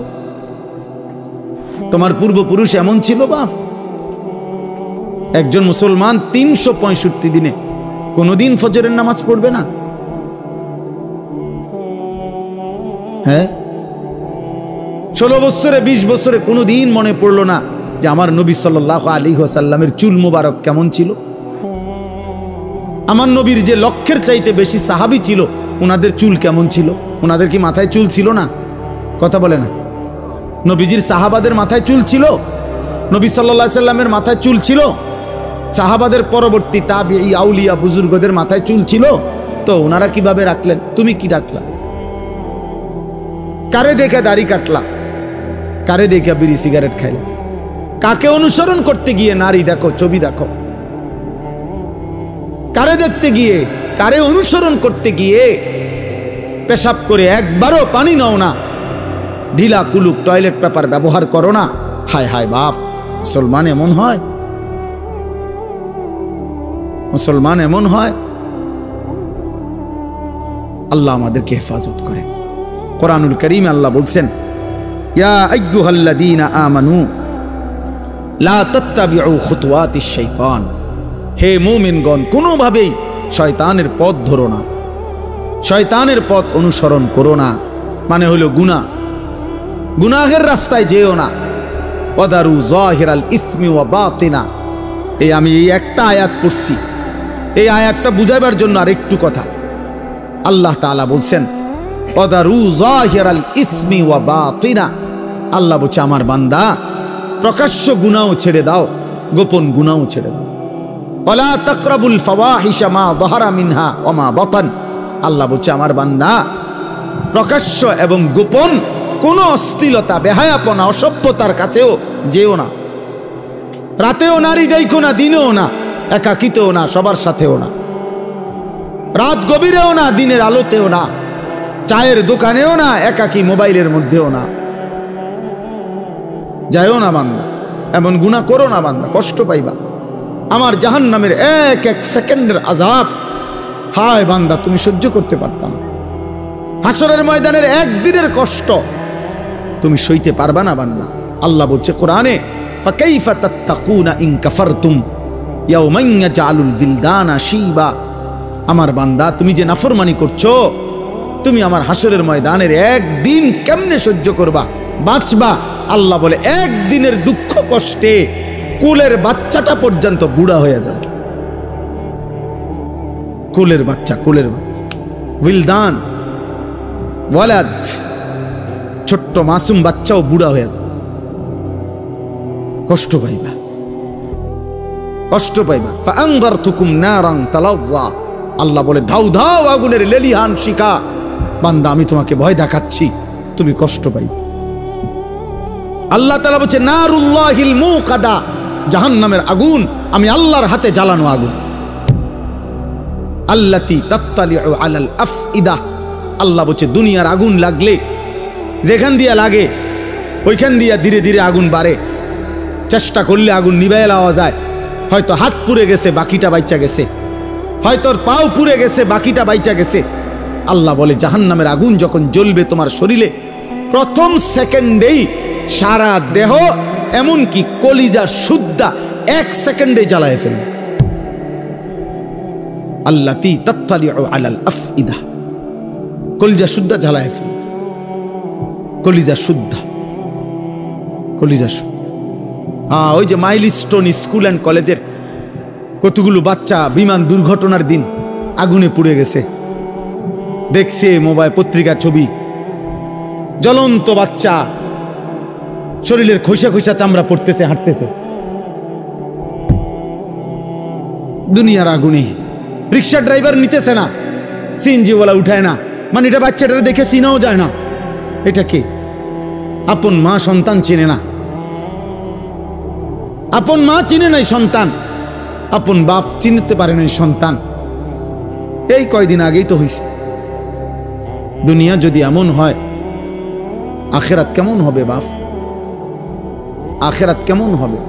তোমার পূর্বপুরুষ এমন ছিল? বাপ একজন মুসলমান 365 দিনে কোনোদিন ফজরের নামাজ পড়বে না? হ্যাঁ, 16 বছরে 20 বছরে কোনোদিন মনে পড়লো না যে আমার নবী সাল্লাল্লাহু আলাইহি ওয়াসাল্লামের চুল মোবারক কেমন ছিল? আমার নবীর যে লক্ষের চাইতে বেশি সাহাবী ছিল, ওনাদের চুল কেমন ছিল? ওনাদের কি মাথায় চুল ছিল না? কথা বলে না। নবীজির সাহাবাদের মাথায় চুল ছিল? নবী সাল্লাল্লাহু আলাইহি ওয়াসাল্লামের মাথায় চুল ছিল? সাহাবাদের পরবর্তী তাবিঈ আউলিয়া বুজুর্গদের মাথায় চুল ছিল? তো ওনারা কিভাবে রাখলেন? তুমি কি রাখলা? কারে দেখে দাড়ি কাটলা? কারে দেখে বিড়ি সিগারেট খাইলা? কাকে অনুসরণ করতে গিয়ে নারী দেখো, ছবি দেখো? কারে দেখতে গিয়ে, কারে অনুসরণ করতে গিয়ে পেশাব করে একবারও পানি নাও না, ঢিলা কুলুক টয়লেট পেপার ব্যবহার করো না? হায় হায় বাপ, মুসলমান এমন হয়? মুসলমান এমন হয়? আল্লাহ আমাদেরকে হেফাজত করে। কোরআনুল কারীমে আল্লাহ বলছেন, ইয়া আইয়ুহাল্লাযীনা আমানু লা তাত্তাবিউ খুতুওয়াতিশ শাইতান, হে মুমিনগণ কোনোভাবেই শয়তানের পথ ধরো না, শয়তানের পথ অনুসরণ করো না। মানে হলো গুনাহ, গুনাহের রাস্তায় যেও না। ওয়াদারু যাহিরাল ইসমি ওয়া বাতিনা। আমি এই একটা আয়াত পড়ছি, এই আয়াতটা বুঝাইবার জন্য আর একটু কথা। আল্লাহ তাআলা বলছেন ওয়াদারু যাহিরাল ইসমি ওয়া বাতিনা। আল্লাহ বলছে আমার বান্দা প্রকাশ্য গুনাহ ছেড়ে দাও, গোপন গুনাহ ছেড়ে দাও। ওয়ালা তাকরাবুল ফাওয়াহিশা মা যাহারা মিনহা ওয়া মা বাতান। আল্লাহ বলছে আমার বান্দা প্রকাশ্য এবং গোপন কোন অশ্লীলতা বেহায়াপনা অসভ্যতার কাছেও যেও না। রাতেও নারী দেখো না, দিনেও না, একাকিতেও না, সবার সাথেও না, রাত গভীরেও না, দিনের আলোতেও না, চায়ের দোকানেও না, একাকি মোবাইলের মধ্যেও না। যাইও না বান্দা, এমন গুনাহ করো না বান্দা, কষ্ট পাইবা। আমার জাহান্নামের এক এক সেকেন্ডের আযাব, হায় বান্দা তুমি সহ্য করতে পারতাম। হাসরের ময়দানের একদিনের কষ্ট তুমি সইতে পারবা না বান্দা। আল্লাহ বলছে কোরআনে, ফাকাইফা তাত্তাকুনা ইন কাফারতুম ইয়াওমান ইয়াজআলুল বিলদানা শিবা। আমার বান্দা তুমি যে নাফরমানি করছো, তুমি আমার হাসরের ময়দানের একদিন কেমনে সহ্য করবা, বাঁচবা? আল্লাহ বলে একদিনের দুঃখ কষ্টে কুলের বাচ্চাটা পর্যন্ত বুড়া হয়ে যাবে। কুলের বাচ্চা উইলদান ওয়ালাদ, ছোট্ট মাসুম বাচ্চাও বুড়া হয়ে যাবে। কষ্ট পাইবা। ফাআনযারতুকুম নারান তালাযযা, আল্লাহ বলে ধাউ ধাউ আগুনের লেলিহান শিখা, বান্দা আমি তোমাকে ভয় দেখাচ্ছি, তুমি কষ্ট পাইবে। আল্লাহ তাআলা বলছে নারুল্লাহিল মুকাদা, জাহান্নামের আগুন আমি আল্লাহর হাতে জ্বালানো আগুন। আল্লাতী তাত্তালিউ আলাল আফইদা, আল্লাহ বলছে দুনিয়ার আগুন লাগলে যেখান দিয়া লাগে ওইখান দিয়া ধীরে ধীরে আগুন বাড়ে। চেষ্টা করলে আগুন নিভাইয়া দেওয়া যায়। হয়তো হাত পুড়ে গেছে, বাকিটা বাইচা গেছে, হয়তো পাও পুড়ে গেছে, বাকিটা বাইচা গেছে। আল্লাহ বলে জাহান্নামের আগুন যখন জ্বলবে তোমার শরীরে, প্রথম সেকেন্ডেই সারা দেহ এমনকি কলিজা সুদ্ধা 1 সেকেন্ডে জ্বালায় ফেলবে। আল্লাতী তাত্তালিউ আলাল আফইদা, কলিজা শুদ্ধা জ্বালায় ফেলবে। কলিজা শুদ্ধা। ওই যে মাইলস্টোন স্কুল অ্যান্ড কলেজের কতগুলো বাচ্চা বিমান দুর্ঘটনার দিন আগুনে পুড়ে গেছে, দেখছে মোবাইল পত্রিকার ছবি, জ্বলন্ত বাচ্চা, শরীরের খোসা খোসা চামড়া পড়তেছে, হাঁটতেছে দুনিয়ার আগুনে। রিক্সা ড্রাইভার নিতেছে না, সিএনজিওয়ালা উঠায় না, মানে এটা বাচ্চাটা দেখে চিনাও যায় না এটা কে। আপন মা সন্তান চিনে না, আপন মা চিনে নাই সন্তান, আপন বাপ চিনতে পারে নাই সন্তান। এই কয়দিন আগেই তো হইছে। দুনিয়া যদি এমন হয়, আখিরাত কেমন হবে বাপ? আখিরাত কেমন হবে?